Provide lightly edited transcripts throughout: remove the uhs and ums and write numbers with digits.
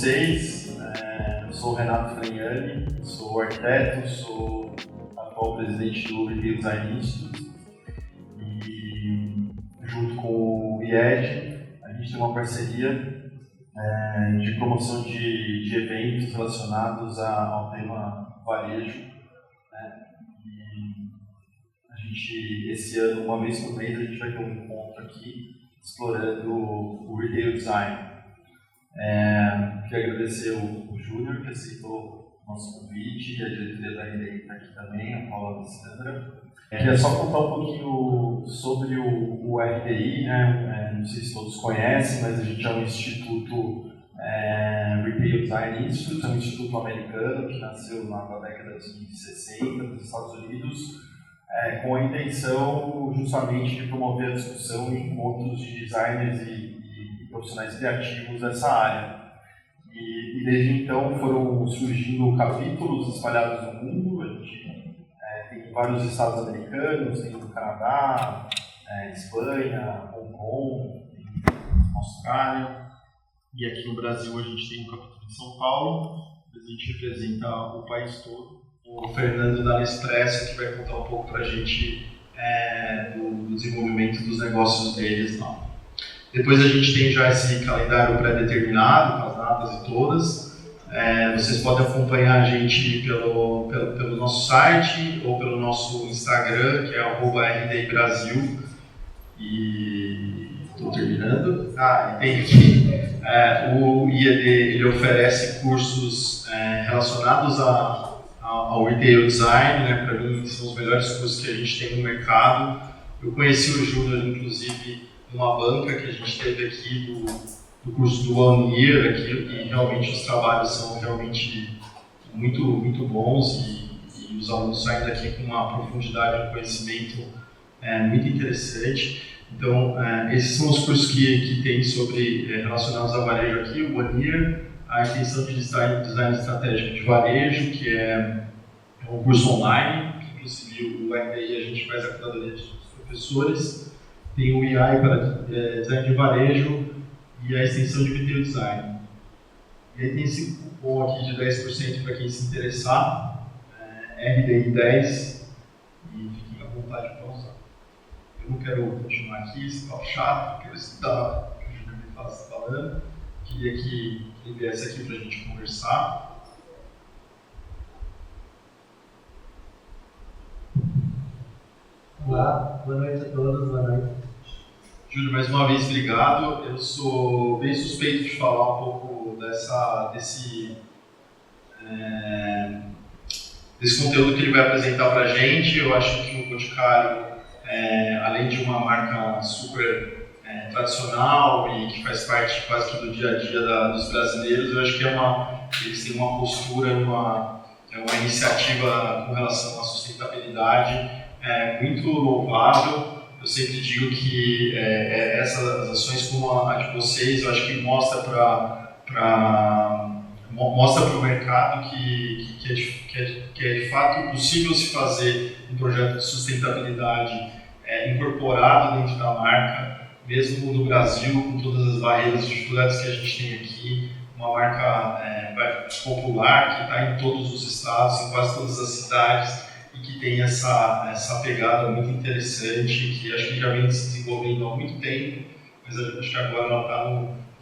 vocês. Eu sou o Renato Fregnani, sou arquiteto, sou atual presidente do Retail Design Institute e junto com o IED a gente tem uma parceria de promoção de eventos relacionados ao tema varejo. E a gente, esse ano, uma vez por mês, a gente vai ter um encontro aqui explorando o Retail Design. Queria agradecer o Júnior, que aceitou o nosso convite, e a diretoria da RD está aqui também, a Paula Alessandra. Queria só contar um pouquinho sobre o RDI, né? Não sei se todos conhecem, mas a gente é um instituto Retail Design Institute, é um instituto americano que nasceu na década de 60 nos Estados Unidos, com a intenção justamente de promover a discussão e encontros de designers e profissionais criativos dessa área. E desde então foram surgindo capítulos espalhados no mundo. A gente tem vários estados americanos, tem no Canadá, Espanha, Hong Kong, Austrália. E aqui no Brasil a gente tem um capítulo de São Paulo, a gente representa o país todo. O Fernando da Nespresso, que vai contar um pouco para a gente do desenvolvimento dos negócios deles lá. Depois a gente tem já esse calendário pré-determinado, com as datas e todas. Vocês podem acompanhar a gente pelo nosso site ou pelo nosso Instagram, que é @RDI Brasil. E estou terminando. E tem aqui. O IED ele oferece cursos relacionados ao Retail Design, né? Para mim são os melhores cursos que a gente tem no mercado. Eu conheci o Júnior, inclusive, numa banca que a gente teve aqui do curso do One Year, aqui, e realmente os trabalhos são realmente muito, muito bons e os alunos saem daqui com uma profundidade de conhecimento muito interessante. Então, esses são os cursos que tem relacionados a varejo aqui, o One Year, a intenção de design estratégico de varejo, que é um curso online, que inclusive o RDI a gente faz a curadoria dos professores. Tem o AI para design de varejo e a extensão de Retail Design. E aí tem esse cupom aqui de 10% para quem se interessar, RDI10, e fiquem à vontade para usar. Eu não quero continuar aqui, esse papo chato, quero estudar o que o Júnior me está falando. Queria que ele viesse aqui para a gente conversar. Olá, boa noite a todos, boa noite. Júlio, mais uma vez, obrigado. Eu sou bem suspeito de falar um pouco desse conteúdo que ele vai apresentar para a gente. Eu acho que o Boticário, além de uma marca super tradicional e que faz parte quase que do dia a dia dos brasileiros, eu acho que eles têm uma postura, uma iniciativa com relação à sustentabilidade muito louvável. Eu sempre digo que essas ações como a de vocês, eu acho que mostra para o mercado que é de fato possível se fazer um projeto de sustentabilidade incorporado dentro da marca, mesmo no Brasil, com todas as barreiras e dificuldades que a gente tem aqui. Uma marca popular que está em todos os estados, em quase todas as cidades, e que tem essa pegada muito interessante, que acho que já vem se desenvolvendo há muito tempo, mas acho que agora ela está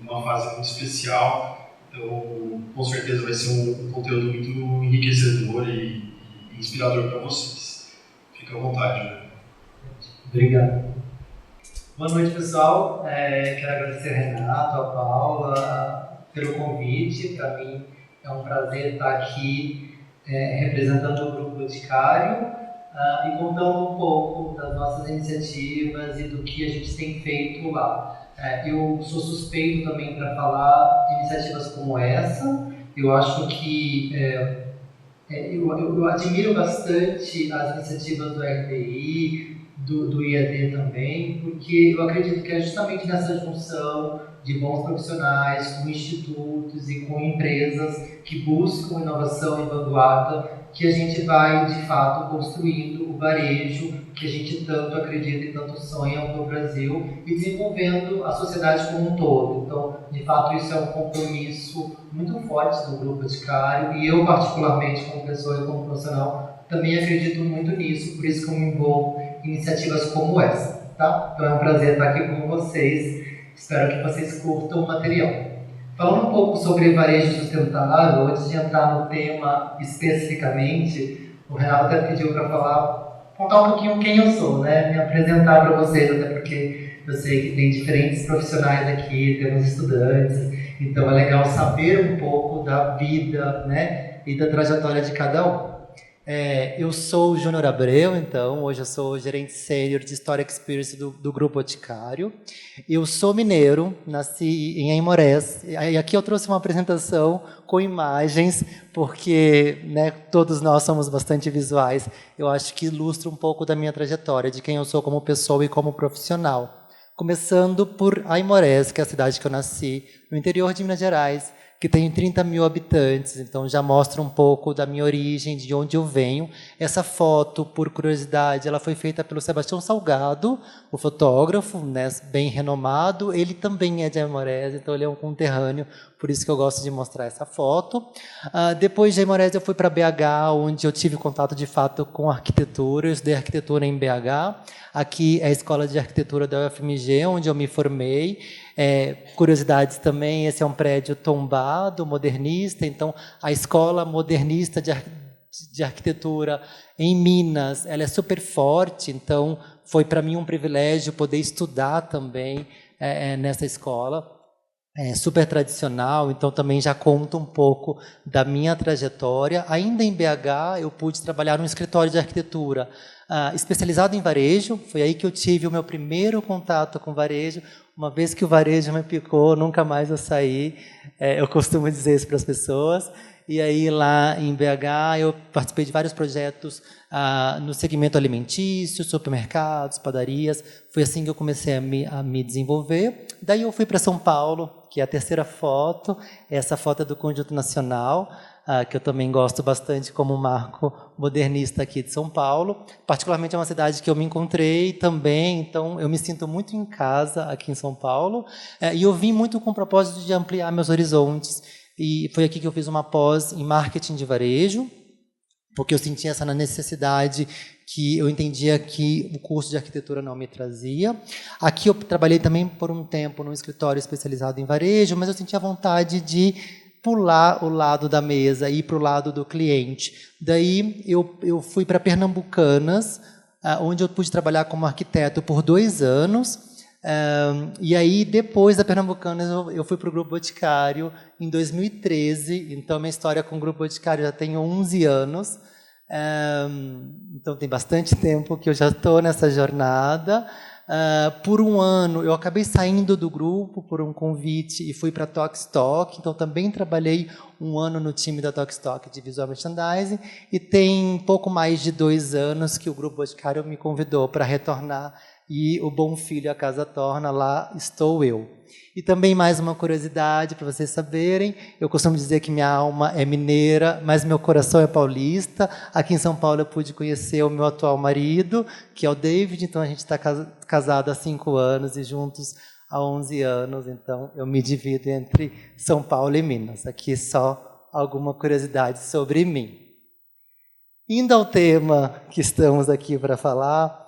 numa fase muito especial. Então, com certeza vai ser um conteúdo muito enriquecedor e inspirador para vocês. Fica à vontade, né? Obrigado. Boa noite, pessoal. Quero agradecer a Renato, a Paula, pelo convite. Para mim é um prazer estar aqui representando o Grupo Boticário e contando um pouco das nossas iniciativas e do que a gente tem feito lá. Eu sou suspeito também para falar de iniciativas como essa. Eu acho que eu admiro bastante as iniciativas do RDI, do IAD também, porque eu acredito que é justamente nessa junção de bons profissionais com institutos e com empresas que buscam inovação e vanguarda que a gente vai, de fato, construindo o varejo que a gente tanto acredita e tanto sonha no Brasil e desenvolvendo a sociedade como um todo. Então, de fato, isso é um compromisso muito forte do Grupo Boticário e eu, particularmente, como pessoa e como profissional, também acredito muito nisso, por isso que eu me envolvo em iniciativas como essa, tá? Então, é um prazer estar aqui com vocês, espero que vocês curtam o material. Falando um pouco sobre varejo sustentável, antes de entrar no tema especificamente, o Renato até pediu para contar um pouquinho quem eu sou, né? Me apresentar para vocês, até porque eu sei que tem diferentes profissionais aqui, temos estudantes, então é legal saber um pouco da vida, né? E da trajetória de cada um. Eu sou o Júnior Abreu, então, hoje eu sou gerente sênior de Store Experience do Grupo Boticário. Eu sou mineiro, nasci em Aimorés, e aqui eu trouxe uma apresentação com imagens, porque, né, todos nós somos bastante visuais, eu acho que ilustra um pouco da minha trajetória, de quem eu sou como pessoa e como profissional. Começando por Aimorés, que é a cidade que eu nasci, no interior de Minas Gerais, que tem 30 mil habitantes, então já mostra um pouco da minha origem, de onde eu venho. Essa foto, por curiosidade, ela foi feita pelo Sebastião Salgado, o fotógrafo, né, bem renomado. Ele também é de Aimorés, então ele é um conterrâneo, por isso que eu gosto de mostrar essa foto. Depois de Aimorés eu fui para BH, onde eu tive contato de fato com arquitetura, eu estudei arquitetura em BH. Aqui é a Escola de Arquitetura da UFMG, onde eu me formei. Curiosidades também, esse é um prédio tombado, modernista, então a Escola Modernista de Arquitetura em Minas, ela é super forte, então foi para mim um privilégio poder estudar também nessa escola. Super tradicional, então também já conta um pouco da minha trajetória. Ainda em BH, eu pude trabalhar num escritório de arquitetura especializado em varejo. Foi aí que eu tive o meu primeiro contato com varejo. Uma vez que o varejo me picou, nunca mais eu saí. Eu costumo dizer isso para as pessoas. E aí, lá em BH, eu participei de vários projetos no segmento alimentício, supermercados, padarias. Foi assim que eu comecei a me desenvolver. Daí eu fui para São Paulo, que é a terceira foto. Essa foto é do Conjunto Nacional, que eu também gosto bastante como marco modernista aqui de São Paulo. Particularmente é uma cidade que eu me encontrei também, então eu me sinto muito em casa aqui em São Paulo. E eu vim muito com o propósito de ampliar meus horizontes. E foi aqui que eu fiz uma pós em marketing de varejo, porque eu sentia essa necessidade que eu entendia que o curso de arquitetura não me trazia. Aqui eu trabalhei também por um tempo num escritório especializado em varejo, mas eu sentia vontade de pular o lado da mesa e ir para o lado do cliente. Daí eu fui para Pernambucanas, onde eu pude trabalhar como arquiteto por 2 anos. E aí, depois da Pernambucanas, eu fui para o Grupo Boticário em 2013. Então, minha história com o Grupo Boticário já tem 11 anos. Então, tem bastante tempo que eu já estou nessa jornada. Por um ano, eu acabei saindo do grupo por um convite e fui para a Tokstok. Então, também trabalhei 1 ano no time da Tokstok de Visual Merchandising. E tem pouco mais de 2 anos que o Grupo Boticário me convidou para retornar. E o bom filho a casa torna, lá estou eu. E também mais uma curiosidade para vocês saberem, eu costumo dizer que minha alma é mineira, mas meu coração é paulista. Aqui em São Paulo eu pude conhecer o meu atual marido, que é o David, então a gente está casado há 5 anos e juntos há 11 anos, então eu me divido entre São Paulo e Minas. Aqui só alguma curiosidade sobre mim. Indo ao tema que estamos aqui para falar,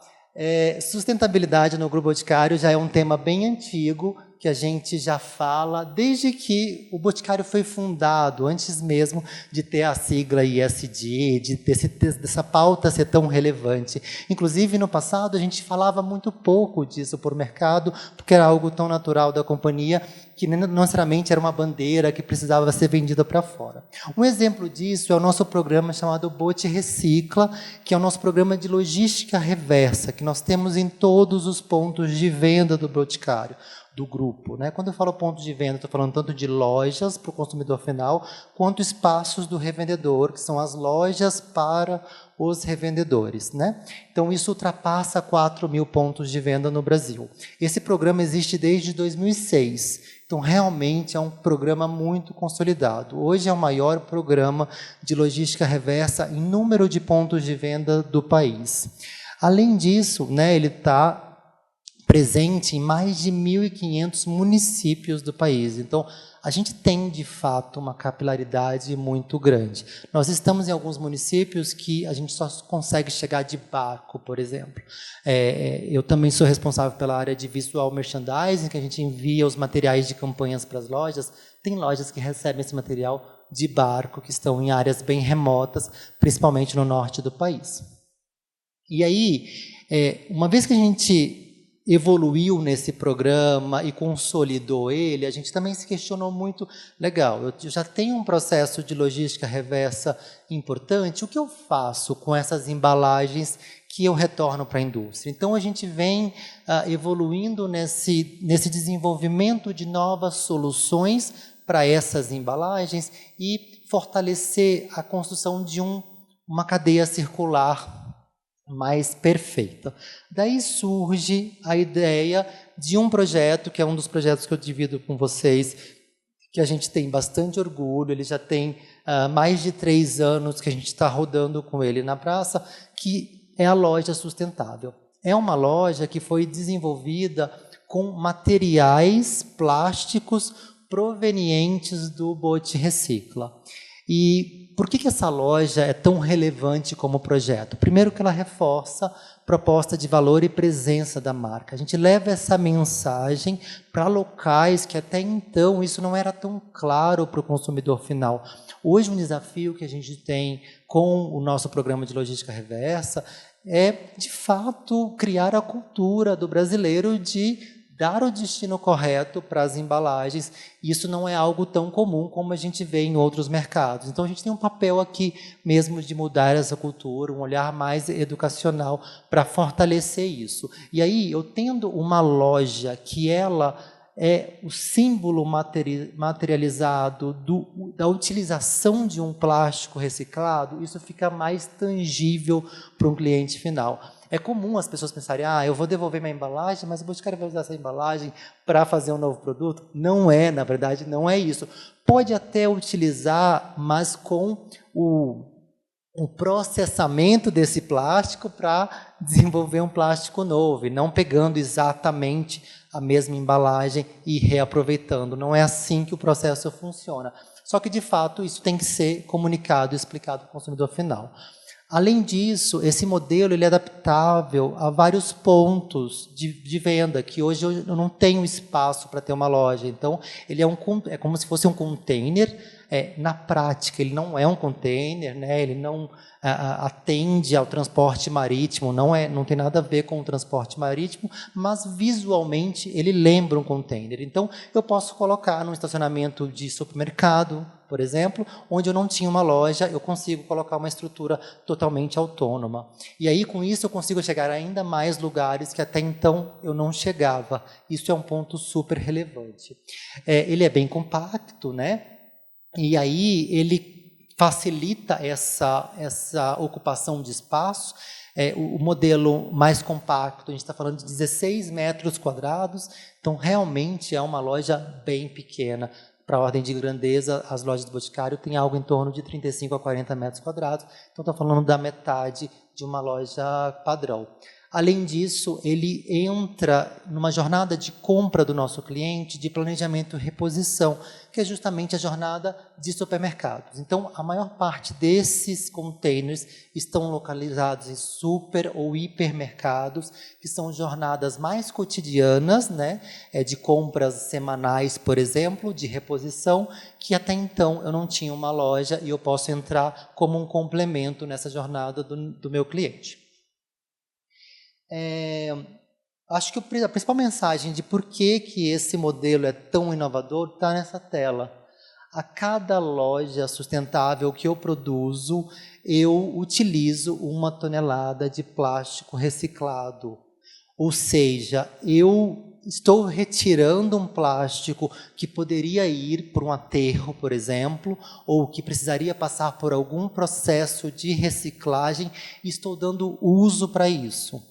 sustentabilidade no Grupo Boticário já é um tema bem antigo, que a gente já fala desde que o Boticário foi fundado, antes mesmo de ter a sigla ISD, dessa pauta ser tão relevante. Inclusive, no passado, a gente falava muito pouco disso por mercado, porque era algo tão natural da companhia, que não necessariamente era uma bandeira que precisava ser vendida para fora. Um exemplo disso é o nosso programa chamado Bot Recicla, que é o nosso programa de logística reversa, que nós temos em todos os pontos de venda do Boticário. do grupo, né? Quando eu falo ponto de venda, estou falando tanto de lojas para o consumidor final, quanto espaços do revendedor, que são as lojas para os revendedores, né? Então, isso ultrapassa 4.000 pontos de venda no Brasil. Esse programa existe desde 2006. Então, realmente é um programa muito consolidado. Hoje é o maior programa de logística reversa em número de pontos de venda do país. Além disso, né, ele está presente em mais de 1.500 municípios do país. Então, a gente tem, de fato, uma capilaridade muito grande. Nós estamos em alguns municípios que a gente só consegue chegar de barco, por exemplo. Eu também sou responsável pela área de visual merchandising, que a gente envia os materiais de campanhas para as lojas. Tem lojas que recebem esse material de barco, que estão em áreas bem remotas, principalmente no norte do país. E aí, uma vez que a gente evoluiu nesse programa e consolidou ele, a gente também se questionou muito, legal, eu já tenho um processo de logística reversa importante, o que eu faço com essas embalagens que eu retorno para a indústria? Então, a gente vem evoluindo nesse desenvolvimento de novas soluções para essas embalagens e fortalecer a construção de uma cadeia circular mais perfeita. Daí surge a ideia de um projeto, que é um dos projetos que eu divido com vocês, que a gente tem bastante orgulho, ele já tem mais de 3 anos que a gente está rodando com ele na praça, que é a Loja Sustentável. É uma loja que foi desenvolvida com materiais plásticos provenientes do Bote Recicla. E por que essa loja é tão relevante como projeto? Primeiro que ela reforça proposta de valor e presença da marca. A gente leva essa mensagem para locais que até então isso não era tão claro para o consumidor final. Hoje um desafio que a gente tem com o nosso programa de logística reversa é, de fato, criar a cultura do brasileiro de dar o destino correto para as embalagens. Isso não é algo tão comum como a gente vê em outros mercados. Então, a gente tem um papel aqui mesmo de mudar essa cultura, um olhar mais educacional para fortalecer isso. E aí, eu tendo uma loja que ela é o símbolo materializado da utilização de um plástico reciclado, isso fica mais tangível para um cliente final. É comum as pessoas pensarem, eu vou devolver minha embalagem, mas o Boticário vai usar essa embalagem para fazer um novo produto. Não é, na verdade, não é isso. Pode até utilizar, mas com o processamento desse plástico para desenvolver um plástico novo, e não pegando exatamente a mesma embalagem e reaproveitando. Não é assim que o processo funciona. Só que, de fato, isso tem que ser comunicado e explicado para o consumidor final. Além disso, esse modelo ele é adaptável a vários pontos de venda, que hoje eu não tenho espaço para ter uma loja. Então, ele é como se fosse um container. Na prática, ele não é um container, né? Ele não atende ao transporte marítimo, não tem nada a ver com o transporte marítimo, mas visualmente ele lembra um container. Então, eu posso colocar num estacionamento de supermercado, por exemplo, onde eu não tinha uma loja, eu consigo colocar uma estrutura totalmente autônoma. E aí, com isso, eu consigo chegar a ainda mais lugares que até então eu não chegava. Isso é um ponto super relevante. Ele é bem compacto, né? E aí ele facilita essa ocupação de espaço. O modelo mais compacto, a gente está falando de 16 metros quadrados, então realmente é uma loja bem pequena. Para a ordem de grandeza, as lojas do Boticário têm algo em torno de 35 a 40 metros quadrados, então está falando da metade de uma loja padrão. Além disso, ele entra numa jornada de compra do nosso cliente de planejamento e reposição, que é justamente a jornada de supermercados. Então, a maior parte desses containers estão localizados em super ou hipermercados, que são jornadas mais cotidianas, né, de compras semanais, por exemplo, de reposição, que até então eu não tinha uma loja e eu posso entrar como um complemento nessa jornada do meu cliente. Acho que a principal mensagem de por que esse modelo é tão inovador está nessa tela. A cada loja sustentável que eu produzo, eu utilizo 1 tonelada de plástico reciclado. Ou seja, eu estou retirando um plástico que poderia ir para um aterro, por exemplo, ou que precisaria passar por algum processo de reciclagem, e estou dando uso para isso.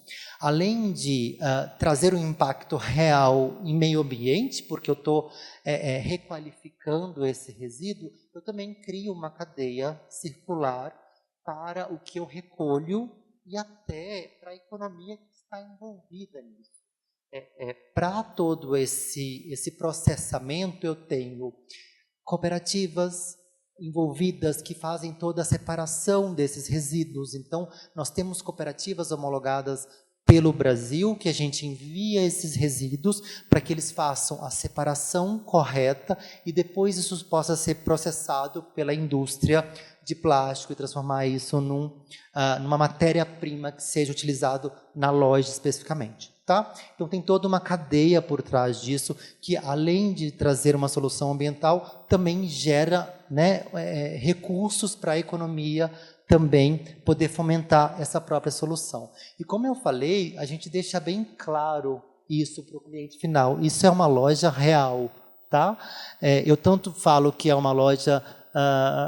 Além de trazer um impacto real em meio ambiente, porque eu estou requalificando esse resíduo, eu também crio uma cadeia circular para o que eu recolho e até para a economia que está envolvida nisso. Para todo esse processamento, eu tenho cooperativas envolvidas que fazem toda a separação desses resíduos. Então, nós temos cooperativas homologadas pelo Brasil, que a gente envia esses resíduos para que eles façam a separação correta e depois isso possa ser processado pela indústria de plástico e transformar isso numa matéria-prima que seja utilizado na loja especificamente. Tá? Então, tem toda uma cadeia por trás disso, que além de trazer uma solução ambiental, também gera, né, recursos para a economia também poder fomentar essa própria solução. E como eu falei, a gente deixa bem claro isso para o cliente final. Isso é uma loja real. Tá? Eu tanto falo que é uma loja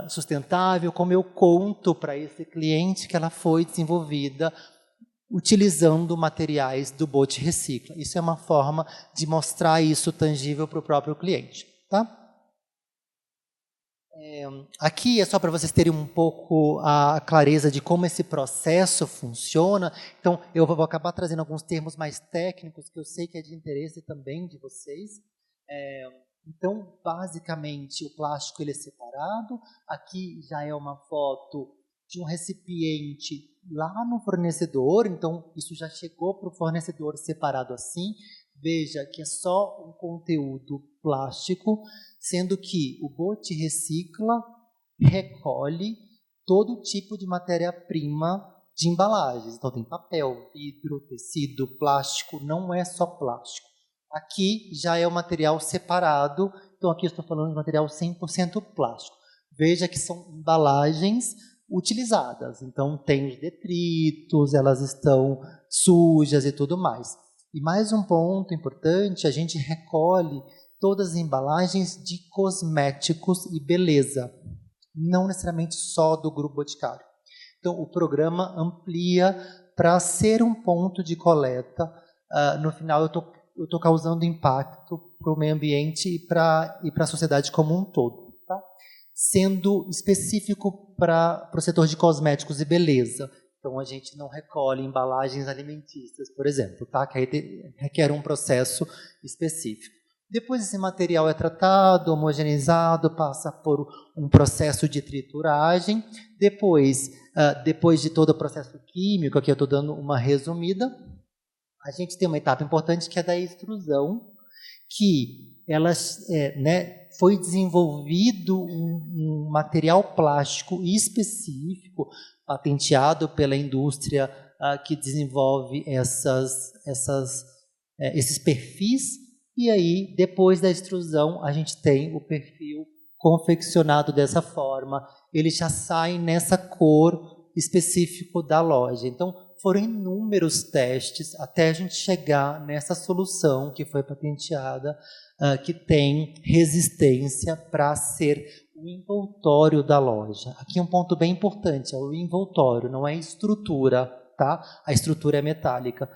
sustentável, como eu conto para esse cliente que ela foi desenvolvida utilizando materiais do Bote Recicla. Isso é uma forma de mostrar isso tangível para o próprio cliente. Tá? Aqui é só para vocês terem um pouco a clareza de como esse processo funciona. Então, eu vou acabar trazendo alguns termos mais técnicos, que eu sei que é de interesse também de vocês. Então, basicamente, o plástico ele é separado. Aqui já é uma foto de um recipiente lá no fornecedor, então isso já chegou para o fornecedor separado assim. Veja que é só um conteúdo plástico, sendo que o Bote Recicla recolhe todo tipo de matéria-prima de embalagens. Então tem papel, vidro, tecido, plástico, não é só plástico. Aqui já é o material separado, então aqui eu estou falando de material 100% plástico. Veja que são embalagens utilizadas, então tem os detritos, elas estão sujas e tudo mais. E mais um ponto importante, a gente recolhe todas as embalagens de cosméticos e beleza, não necessariamente só do Grupo Boticário. Então o programa amplia para ser um ponto de coleta. No final eu estou causando impacto para o meio ambiente e para a sociedade como um todo. Tá? Sendo específico para o setor de cosméticos e beleza. Então, a gente não recolhe embalagens alimentícias, por exemplo, tá? Que aí requer um processo específico. Depois esse material é tratado, homogeneizado, passa por um processo de trituragem. Depois de todo o processo químico, aqui eu estou dando uma resumida, a gente tem uma etapa importante que é da extrusão, que foi desenvolvido um material plástico específico, patenteado pela indústria que desenvolve esses perfis, e aí, depois da extrusão, a gente tem o perfil confeccionado dessa forma, ele já sai nessa cor específica da loja. Então, foram inúmeros testes até a gente chegar nessa solução que foi patenteada, que tem resistência para ser o envoltório da loja. Aqui um ponto bem importante, é o envoltório, não é a estrutura, tá? A estrutura é metálica.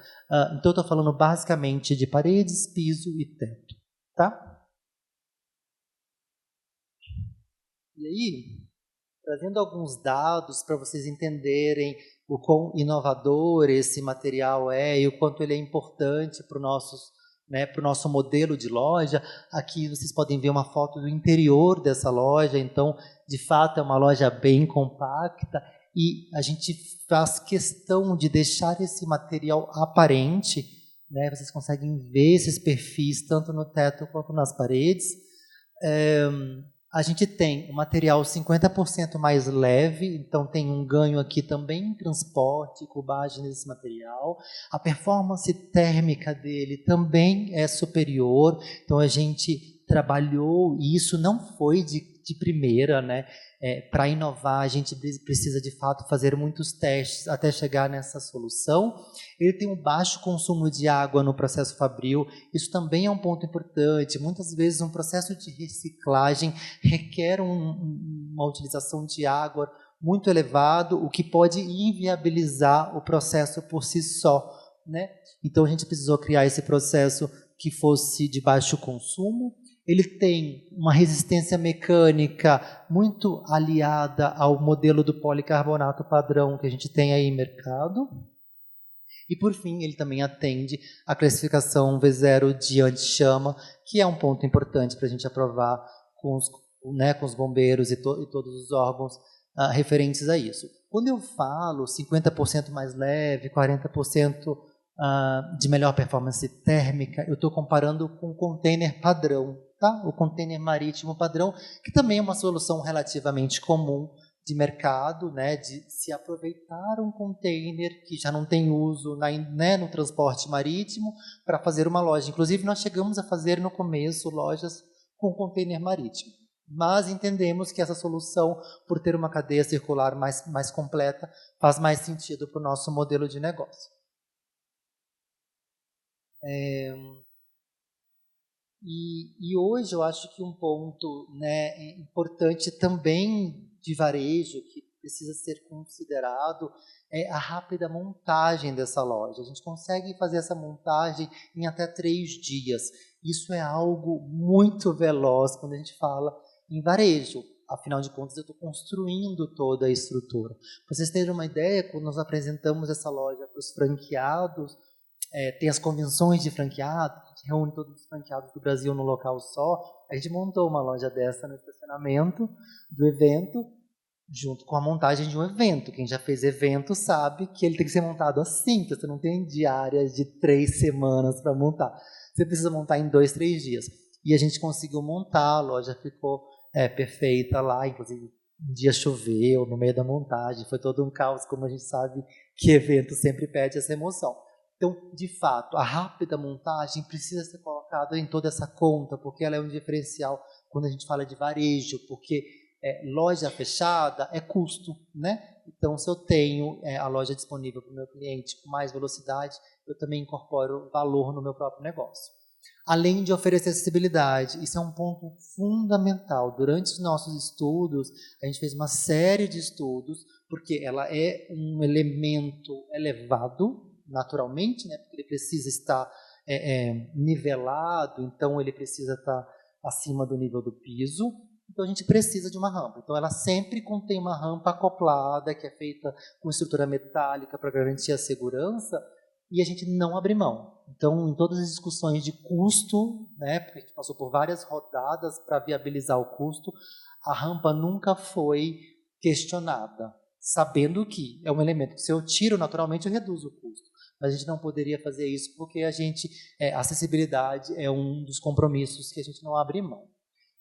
Então, eu estou falando basicamente de paredes, piso e teto, tá? E aí, trazendo alguns dados para vocês entenderem o quão inovador esse material é e o quanto ele é importante para o nosso modelo de loja. Aqui vocês podem ver uma foto do interior dessa loja, então, de fato, é uma loja bem compacta e a gente faz questão de deixar esse material aparente, né? Vocês conseguem ver esses perfis tanto no teto quanto nas paredes. A gente tem um material 50% mais leve, então tem um ganho aqui também em transporte, cubagem desse material. A performance térmica dele também é superior, então a gente trabalhou, e isso não foi de primeira, né? Para inovar, a gente precisa, de fato, fazer muitos testes até chegar nessa solução. Ele tem um baixo consumo de água no processo fabril, isso também é um ponto importante. Muitas vezes, um processo de reciclagem requer uma utilização de água muito elevado, o que pode inviabilizar o processo por si só, né? Então, a gente precisou criar esse processo que fosse de baixo consumo. Ele tem uma resistência mecânica muito aliada ao modelo do policarbonato padrão que a gente tem aí em mercado. E, por fim, ele também atende à classificação V0 de anti-chama, que é um ponto importante para a gente aprovar com os bombeiros e todos os órgãos referentes a isso. Quando eu falo 50% mais leve, 40% de melhor performance térmica, eu estou comparando com o container padrão, tá? O container marítimo padrão, que também é uma solução relativamente comum de mercado, né? De se aproveitar um container que já não tem uso no transporte marítimo para fazer uma loja. Inclusive, nós chegamos a fazer no começo lojas com container marítimo. Mas entendemos que essa solução, por ter uma cadeia circular mais completa, faz mais sentido para o nosso modelo de negócio. E hoje eu acho que um ponto, né, importante também de varejo, que precisa ser considerado, é a rápida montagem dessa loja. A gente consegue fazer essa montagem em até 3 dias. Isso é algo muito veloz quando a gente fala em varejo. Afinal de contas, eu estou construindo toda a estrutura. Para vocês terem uma ideia, quando nós apresentamos essa loja para os franqueados, tem as convenções de franqueado, a gente reúne todos os franqueados do Brasil num local só. A gente montou uma loja dessa no estacionamento do evento, junto com a montagem de um evento. Quem já fez evento sabe que ele tem que ser montado assim, você não tem diárias de 3 semanas para montar. Você precisa montar em 2, 3 dias. E a gente conseguiu montar, a loja ficou perfeita lá, inclusive um dia choveu no meio da montagem, foi todo um caos, como a gente sabe que evento sempre pede essa emoção. Então, de fato, a rápida montagem precisa ser colocada em toda essa conta, porque ela é um diferencial quando a gente fala de varejo, porque loja fechada é custo, né? Então, se eu tenho a loja disponível para o meu cliente com mais velocidade, eu também incorporo valor no meu próprio negócio. Além de oferecer acessibilidade, isso é um ponto fundamental. Durante os nossos estudos, a gente fez uma série de estudos, porque ela é um elemento elevado, naturalmente, né? Porque ele precisa estar nivelado, então ele precisa estar acima do nível do piso, então a gente precisa de uma rampa. Então ela sempre contém uma rampa acoplada, que é feita com estrutura metálica para garantir a segurança, e a gente não abre mão. Então, em todas as discussões de custo, né, porque a gente passou por várias rodadas para viabilizar o custo, a rampa nunca foi questionada, sabendo que é um elemento que, se eu tiro, naturalmente eu reduzo o custo. Mas a gente não poderia fazer isso porque a acessibilidade é um dos compromissos que a gente não abre mão.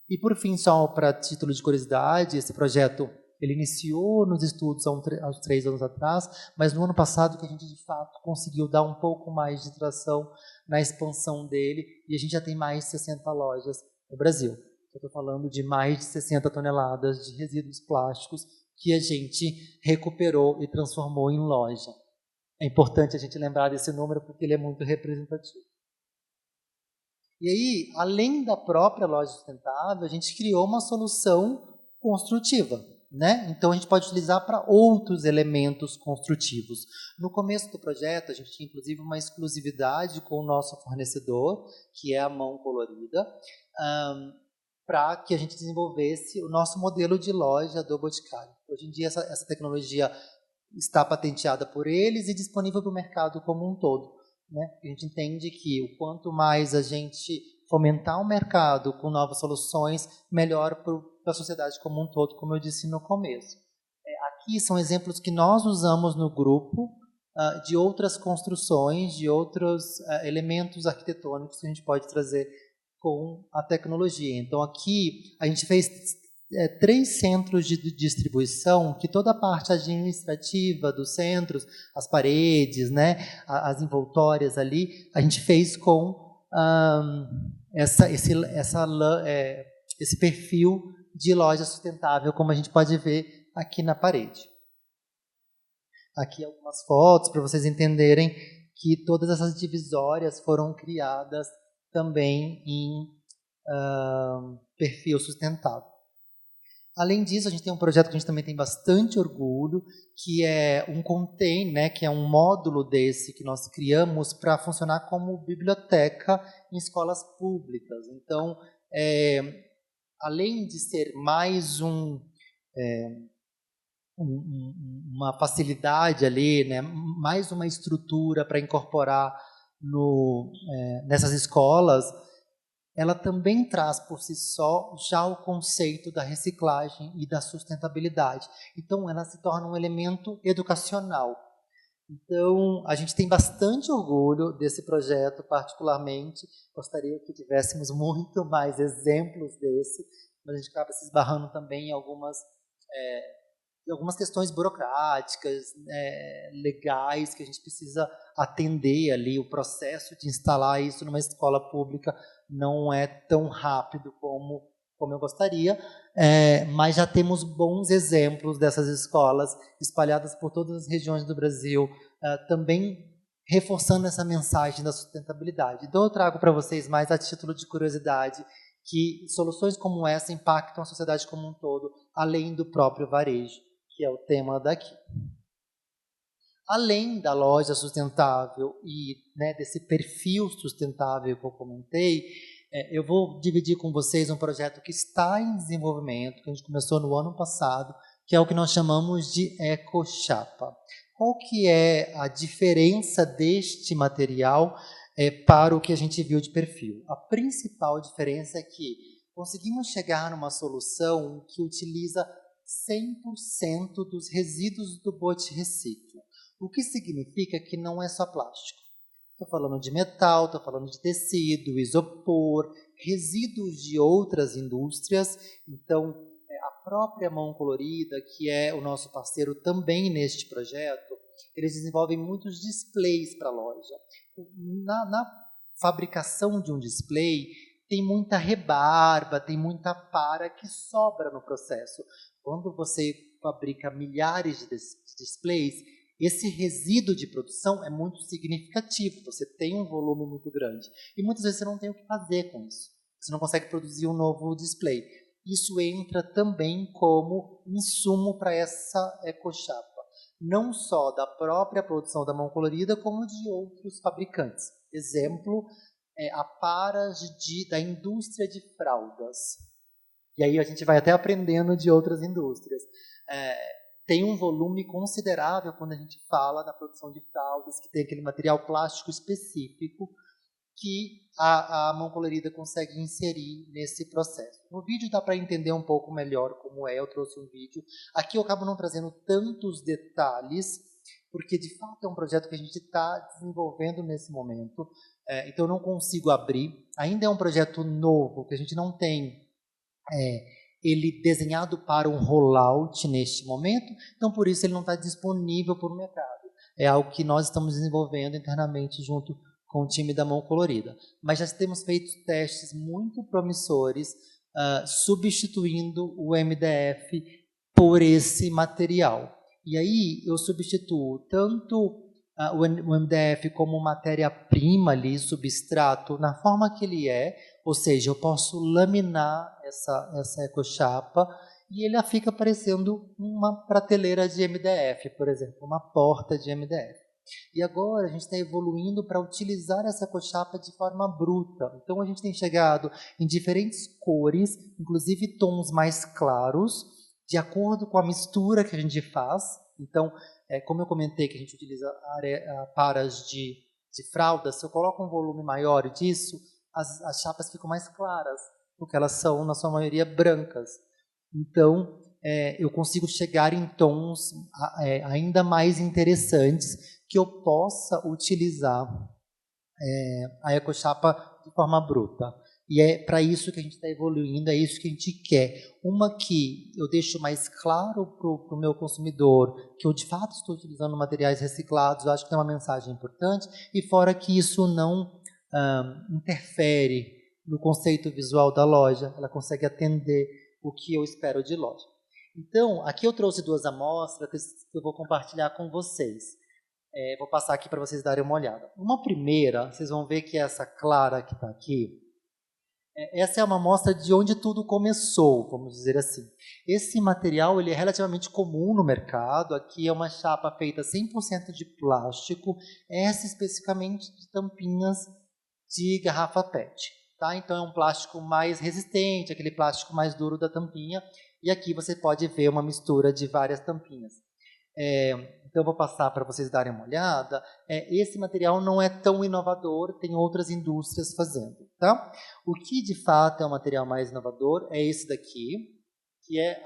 E, por fim, só para título de curiosidade, esse projeto ele iniciou nos estudos há uns 3 anos atrás, mas no ano passado que a gente, de fato, conseguiu dar um pouco mais de tração na expansão dele, e a gente já tem mais de 60 lojas no Brasil. Eu estou falando de mais de 60 toneladas de resíduos plásticos que a gente recuperou e transformou em loja. É importante a gente lembrar desse número porque ele é muito representativo. E aí, além da própria loja sustentável, a gente criou uma solução construtiva, né? Então, a gente pode utilizar para outros elementos construtivos. No começo do projeto, a gente tinha, inclusive, uma exclusividade com o nosso fornecedor, que é a Mão Colorida, para que a gente desenvolvesse o nosso modelo de loja do Boticário. Hoje em dia, essa tecnologia está patenteada por eles e disponível para o mercado como um todo, né? A gente entende que o quanto mais a gente fomentar o mercado com novas soluções, melhor para a sociedade como um todo, como eu disse no começo. Aqui são exemplos que nós usamos no grupo de outras construções, de outros elementos arquitetônicos que a gente pode trazer com a tecnologia. Então, aqui a gente fez 3 centros de distribuição, que toda a parte administrativa dos centros, as paredes, né, as envoltórias ali, a gente fez com esse perfil de loja sustentável, como a gente pode ver aqui na parede. Aqui algumas fotos para vocês entenderem que todas essas divisórias foram criadas também em perfil sustentável. Além disso, a gente tem um projeto que a gente também tem bastante orgulho, que é um container, né, que é um módulo desse que nós criamos para funcionar como biblioteca em escolas públicas. Então, além de ser mais uma facilidade ali, né, mais uma estrutura para incorporar nessas escolas, ela também traz por si só já o conceito da reciclagem e da sustentabilidade. Então, ela se torna um elemento educacional. Então, a gente tem bastante orgulho desse projeto, particularmente. Gostaria que tivéssemos muito mais exemplos desse, mas a gente acaba se esbarrando também em algumas questões burocráticas, legais, que a gente precisa atender ali. O processo de instalar isso numa escola pública não é tão rápido como eu gostaria, mas já temos bons exemplos dessas escolas espalhadas por todas as regiões do Brasil, também reforçando essa mensagem da sustentabilidade. Então eu trago para vocês, mais a título de curiosidade, que soluções como essa impactam a sociedade como um todo, além do próprio varejo, que é o tema daqui. Além da loja sustentável e, né, desse perfil sustentável que eu comentei, eu vou dividir com vocês um projeto que está em desenvolvimento, que a gente começou no ano passado, que é o que nós chamamos de EcoChapa. Qual que é a diferença deste material para o que a gente viu de perfil? A principal diferença é que conseguimos chegar numa solução que utiliza 100% dos resíduos do bote reciclo. O que significa que não é só plástico. Estou falando de metal, estou falando de tecido, isopor, resíduos de outras indústrias. Então, a própria Mão Colorida, que é o nosso parceiro também neste projeto, eles desenvolvem muitos displays para a loja. Na fabricação de um display, tem muita rebarba, tem muita para que sobra no processo. Quando você fabrica milhares de displays, esse resíduo de produção é muito significativo, você tem um volume muito grande. E muitas vezes você não tem o que fazer com isso. Você não consegue produzir um novo display. Isso entra também como insumo para essa EcoChapa. Não só da própria produção da Mão Colorida, como de outros fabricantes. Exemplo, aparas da indústria de fraldas. E aí a gente vai até aprendendo de outras indústrias. Tem um volume considerável quando a gente fala da produção de fraldas, que tem aquele material plástico específico que a Mão Colorida consegue inserir nesse processo. No vídeo dá para entender um pouco melhor como é, eu trouxe um vídeo. Aqui eu acabo não trazendo tantos detalhes, porque de fato é um projeto que a gente está desenvolvendo nesse momento, então eu não consigo abrir. Ainda é um projeto novo, que a gente não tem ele desenhado para um rollout neste momento, então por isso ele não está disponível para o mercado. É algo que nós estamos desenvolvendo internamente junto com o time da Mão Colorida. Mas já temos feito testes muito promissores, substituindo o MDF por esse material. E aí eu substituo tanto o MDF como matéria-prima ali, substrato, na forma que ele é, ou seja, eu posso laminar essa EcoChapa e ele fica parecendo uma prateleira de MDF, por exemplo, uma porta de MDF. E agora a gente está evoluindo para utilizar essa EcoChapa de forma bruta. Então a gente tem chegado em diferentes cores, inclusive tons mais claros, de acordo com a mistura que a gente faz. Então, como eu comentei que a gente utiliza paras de fralda, se eu coloco um volume maior disso, as chapas ficam mais claras, porque elas são, na sua maioria, brancas. Então, eu consigo chegar em tons ainda mais interessantes que eu possa utilizar a EcoChapa de forma bruta. E é para isso que a gente está evoluindo, é isso que a gente quer. Uma que eu deixo mais claro para o meu consumidor que eu, de fato, estou utilizando materiais reciclados, eu acho que tem uma mensagem importante, e fora que isso não interfere no conceito visual da loja, ela consegue atender o que eu espero de loja. Então, aqui eu trouxe 2 amostras que eu vou compartilhar com vocês. Vou passar aqui para vocês darem uma olhada. Uma primeira, vocês vão ver que essa clara que está aqui, essa é uma amostra de onde tudo começou, vamos dizer assim. Esse material ele é relativamente comum no mercado. Aqui é uma chapa feita 100% de plástico, essa especificamente de tampinhas de garrafa PET. Tá? Então é um plástico mais resistente, aquele plástico mais duro da tampinha. E aqui você pode ver uma mistura de várias tampinhas. Então eu vou passar para vocês darem uma olhada. Esse material não é tão inovador, tem outras indústrias fazendo. Tá? O que de fato é o material mais inovador é esse daqui, que é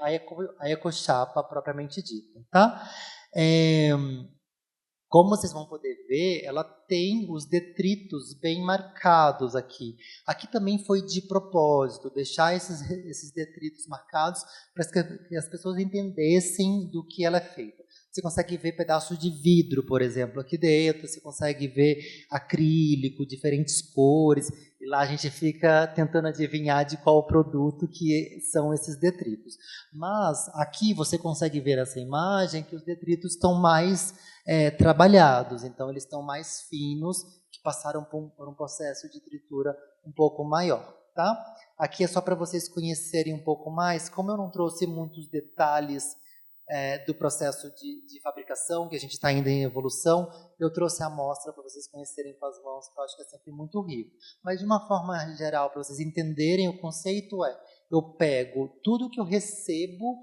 a ecochapa propriamente dita. Tá? Como vocês vão poder ver, ela tem os detritos bem marcados aqui. Aqui também foi de propósito, deixar esses detritos marcados para que as pessoas entendessem do que ela é feita. Você consegue ver pedaços de vidro, por exemplo, aqui dentro. Você consegue ver acrílico, diferentes cores. E lá a gente fica tentando adivinhar de qual produto que são esses detritos. Mas aqui você consegue ver essa imagem que os detritos estão mais trabalhados. Então eles estão mais finos, que passaram por um processo de tritura um pouco maior. Tá? Aqui é só para vocês conhecerem um pouco mais. Como eu não trouxe muitos detalhes do processo de fabricação, que a gente está ainda em evolução, eu trouxe a amostra para vocês conhecerem com as mãos, que eu acho que é sempre muito rico. Mas de uma forma geral, para vocês entenderem, o conceito eu pego tudo que eu recebo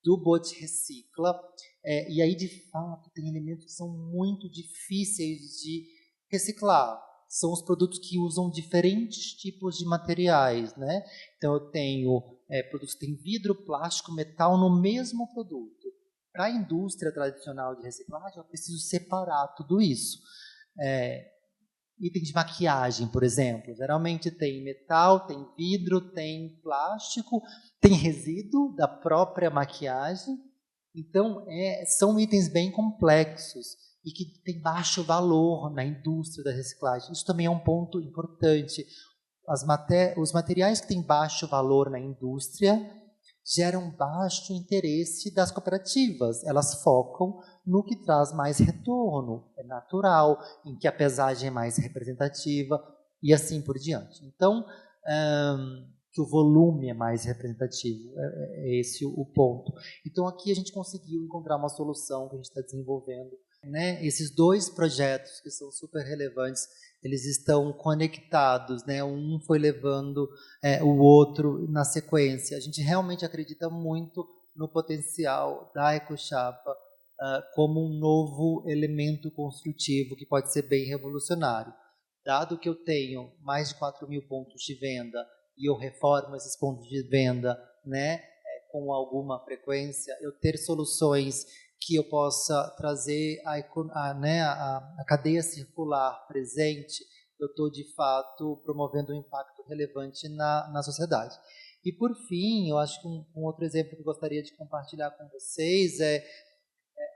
do Bote Recicla, e aí de fato tem elementos que são muito difíceis de reciclar. São os produtos que usam diferentes tipos de materiais, né? Então eu tenho produtos que têm vidro, plástico, metal no mesmo produto. Para a indústria tradicional de reciclagem, eu preciso separar tudo isso. Item de maquiagem, por exemplo, geralmente tem metal, tem vidro, tem plástico, tem resíduo da própria maquiagem. Então, são itens bem complexos e que tem baixo valor na indústria da reciclagem. Isso também é um ponto importante. Os materiais que têm baixo valor na indústria geram baixo interesse das cooperativas. Elas focam no que traz mais retorno, é natural, em que a pesagem é mais representativa e assim por diante. Então, que o volume é mais representativo, é esse o ponto. Então, aqui a gente conseguiu encontrar uma solução que a gente está desenvolvendo. Né? Esses 2 projetos que são super relevantes, eles estão conectados, né? Um foi levando o outro na sequência. A gente realmente acredita muito no potencial da ecochapa como um novo elemento construtivo que pode ser bem revolucionário. Dado que eu tenho mais de 4.000 pontos de venda e eu reformo esses pontos de venda, né, com alguma frequência, eu ter soluções que eu possa trazer a cadeia circular presente, eu estou, de fato, promovendo um impacto relevante na sociedade. E, por fim, eu acho que um outro exemplo que eu gostaria de compartilhar com vocês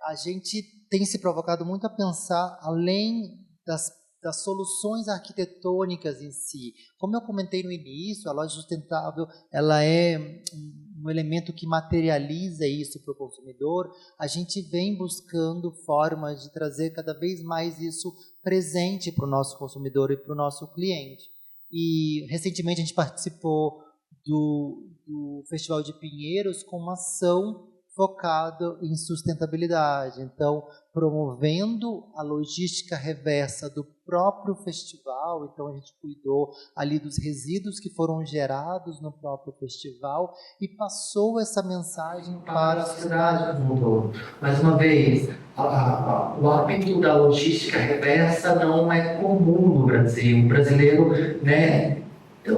a gente tem se provocado muito a pensar além das soluções arquitetônicas em si. Como eu comentei no início, a loja sustentável ela é um elemento que materializa isso para o consumidor. A gente vem buscando formas de trazer cada vez mais isso presente para o nosso consumidor e para o nosso cliente. E recentemente a gente participou do Festival de Pinheiros com uma ação focada em sustentabilidade. Então, promovendo a logística reversa do próprio festival. Então, a gente cuidou ali dos resíduos que foram gerados no próprio festival e passou essa mensagem para a sociedade como um todo. Mais uma vez, o hábito da logística reversa não é comum no Brasil. O brasileiro, né,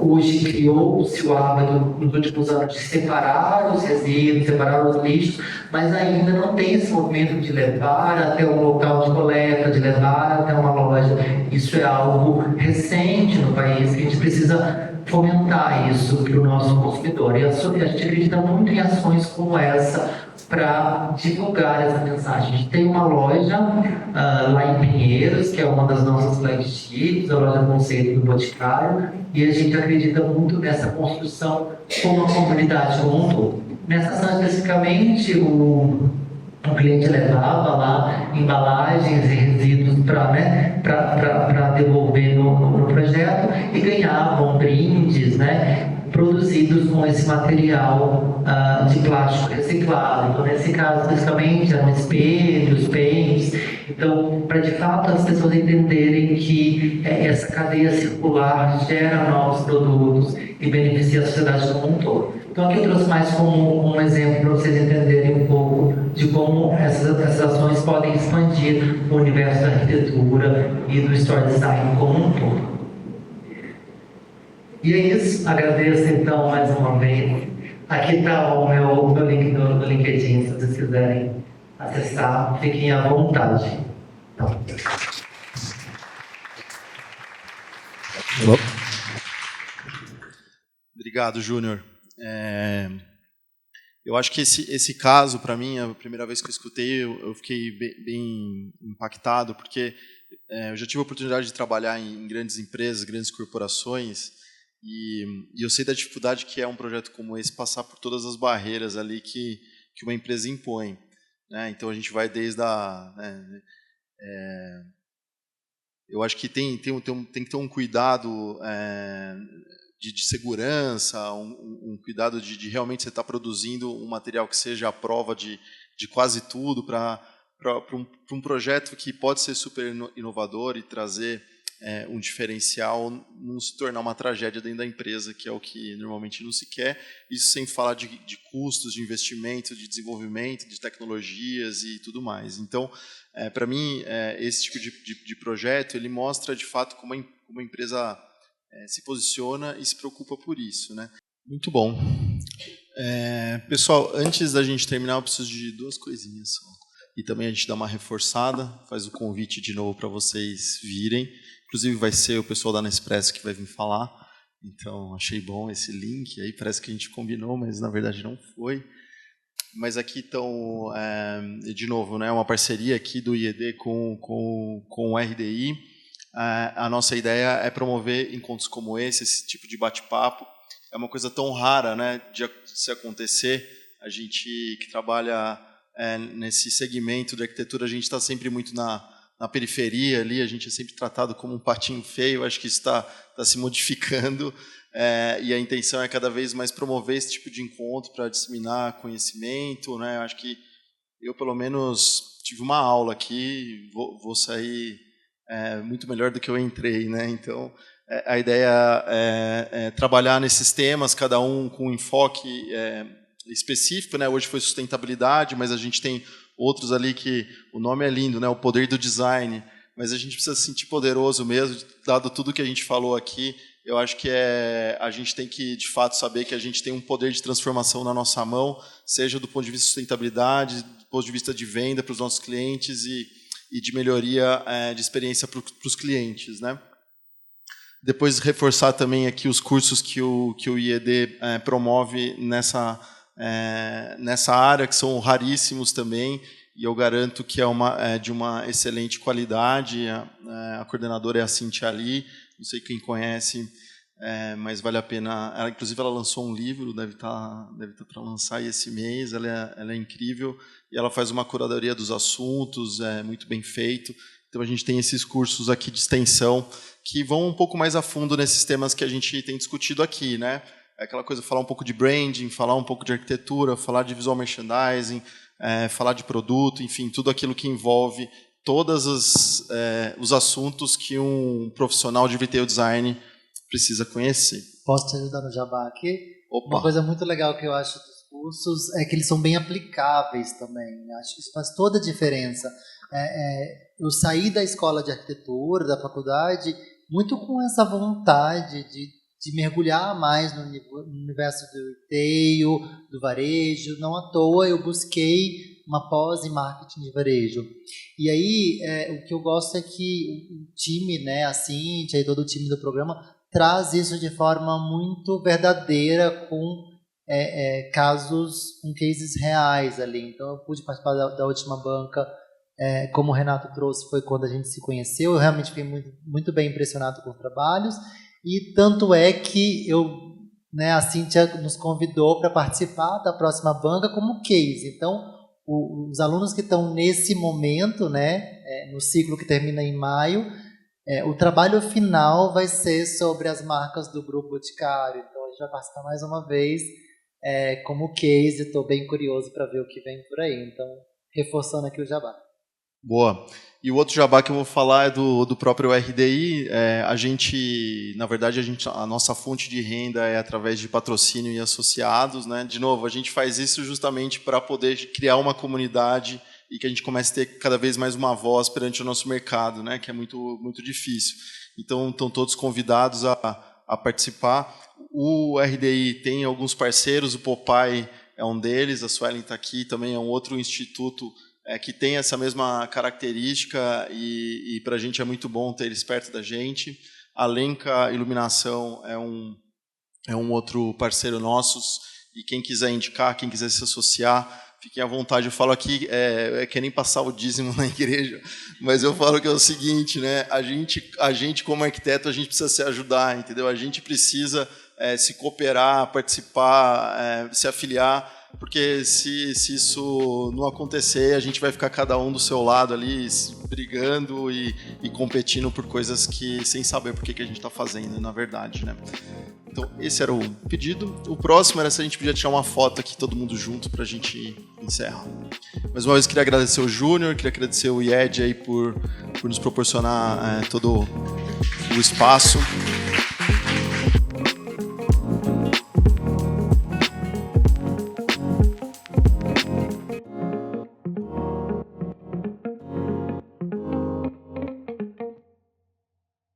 hoje criou-se o hábito nos últimos anos de separar os resíduos, separar os lixos, mas ainda não tem esse movimento de levar até um local de coleta, de levar até uma loja. Isso é algo recente no país, que a gente precisa fomentar isso para o nosso consumidor. E a gente acredita muito em ações como essa para divulgar essa mensagem. A gente tem uma loja lá em Pinheiros, que é uma das nossas flagships, a loja Conceito do Boticário, e a gente acredita muito nessa construção com uma comunidade como um todo. Nessa ação especificamente, o cliente levava lá embalagens e resíduos para devolver no projeto e ganhavam brindes, né, produzidos com esse material de plástico reciclado. Então, nesse caso, especificamente, eram espelhos, pentes. Então, para de fato as pessoas entenderem que essa cadeia circular gera novos produtos e beneficia a sociedade como um todo. Então, aqui eu trouxe mais como um exemplo para vocês entenderem um pouco de como essas ações podem expandir o universo da arquitetura e do store design como um todo. E é isso, agradeço então mais uma vez. Aqui está o meu link no LinkedIn, se vocês quiserem acessar, fiquem à vontade. Então. Obrigado, Júnior. Eu acho que esse caso, para mim, a primeira vez que eu escutei, eu fiquei bem impactado, porque eu já tive a oportunidade de trabalhar em grandes empresas, grandes corporações, e eu sei da dificuldade que é um projeto como esse passar por todas as barreiras ali que uma empresa impõe, né? Então a gente vai desde eu acho que tem que ter um cuidado de segurança, um cuidado de realmente você estar produzindo um material que seja à prova de quase tudo para um projeto que pode ser super inovador e trazer um diferencial, não se tornar uma tragédia dentro da empresa, que é o que normalmente não se quer. Isso sem falar de custos, de investimento, de desenvolvimento, de tecnologias e tudo mais. Então, para mim, esse tipo de projeto, ele mostra, de fato, como a empresa se posiciona e se preocupa por isso, né? Muito bom. Pessoal, antes da gente terminar, eu preciso de duas coisinhas só. E também a gente dá uma reforçada, faz o convite de novo para vocês virem. Inclusive vai ser o pessoal da Nespresso que vai vir falar. Então, achei bom esse link. Aí parece que a gente combinou, mas na verdade não foi. Mas aqui estão, de novo, né, uma parceria aqui do IED com o RDI. A nossa ideia é promover encontros como esse tipo de bate-papo. É uma coisa tão rara, né, de se acontecer. A gente que trabalha nesse segmento de arquitetura, a gente está sempre muito na periferia ali, a gente é sempre tratado como um patinho feio. Acho que isso está se modificando, e a intenção é cada vez mais promover esse tipo de encontro para disseminar conhecimento, né? Acho que eu, pelo menos, tive uma aula aqui, vou sair muito melhor do que eu entrei, né? Então, a ideia é trabalhar nesses temas, cada um com um enfoque específico, né? Hoje foi sustentabilidade, mas a gente tem outros ali que o nome é lindo, né? O poder do design, mas a gente precisa se sentir poderoso mesmo, dado tudo que a gente falou aqui. Eu acho que a gente tem que, de fato, saber que a gente tem um poder de transformação na nossa mão, seja do ponto de vista de sustentabilidade, do ponto de vista de venda para os nossos clientes e de melhoria de experiência para os clientes, né? Depois reforçar também aqui os cursos que o IED promove nessa área, que são raríssimos também, e eu garanto que é de uma excelente qualidade. A coordenadora é a Cintia Ali, não sei quem conhece, mas vale a pena. Inclusive, ela lançou um livro, deve estar para lançar esse mês. Ela é incrível, e ela faz uma curadoria dos assuntos, muito bem feito. Então, a gente tem esses cursos aqui de extensão que vão um pouco mais a fundo nesses temas que a gente tem discutido aqui, né? Aquela coisa, falar um pouco de branding, falar um pouco de arquitetura, falar de visual merchandising, falar de produto, enfim, tudo aquilo que envolve todos os assuntos que um profissional de retail design precisa conhecer. Posso te ajudar no jabá aqui? Opa. Uma coisa muito legal que eu acho dos cursos é que eles são bem aplicáveis também. Acho que isso faz toda a diferença. Eu saí da escola de arquitetura, da faculdade, muito com essa vontade de mergulhar mais no universo do retail, do varejo. Não à toa eu busquei uma pós em marketing de varejo. E aí, o que eu gosto é que o time, né, a Cíntia e todo o time do programa, traz isso de forma muito verdadeira, com casos com cases reais ali. Então eu pude participar da última banca, como o Renato trouxe, foi quando a gente se conheceu. Eu realmente fiquei muito, muito bem impressionado com os trabalhos, e tanto é que a Cíntia nos convidou para participar da próxima banca como case. Então, os alunos que estão nesse momento, no ciclo que termina em maio, o trabalho final vai ser sobre as marcas do Grupo Boticário. Então, a gente vai participar mais uma vez como case. Estou bem curioso para ver o que vem por aí. Então, reforçando aqui o jabá. Boa. E o outro jabá que eu vou falar é do próprio RDI. Na verdade, a nossa fonte de renda é através de patrocínio e associados, né? De novo, a gente faz isso justamente para poder criar uma comunidade e que a gente comece a ter cada vez mais uma voz perante o nosso mercado, né? Que é muito, muito difícil. Então, estão todos convidados a participar. O RDI tem alguns parceiros, o Popeye é um deles, a Suelen está aqui, também é um outro instituto que tem essa mesma característica, e para a gente é muito bom ter eles perto da gente. A Lenca Iluminação é um outro parceiro nosso, e quem quiser indicar, quem quiser se associar, fiquem à vontade. Eu falo aqui, que nem passar o dízimo na igreja, mas eu falo que é o seguinte, né? A gente como arquiteto, a gente precisa se ajudar, entendeu? A gente precisa se cooperar, participar, se afiliar, porque se isso não acontecer, a gente vai ficar cada um do seu lado ali, brigando e competindo por coisas que sem saber por que a gente está fazendo, na verdade, né? Então, esse era o pedido. O próximo era se a gente podia tirar uma foto aqui, todo mundo junto, para a gente encerrar. Mais uma vez, queria agradecer o Júnior, queria agradecer o IED aí por nos proporcionar todo o espaço.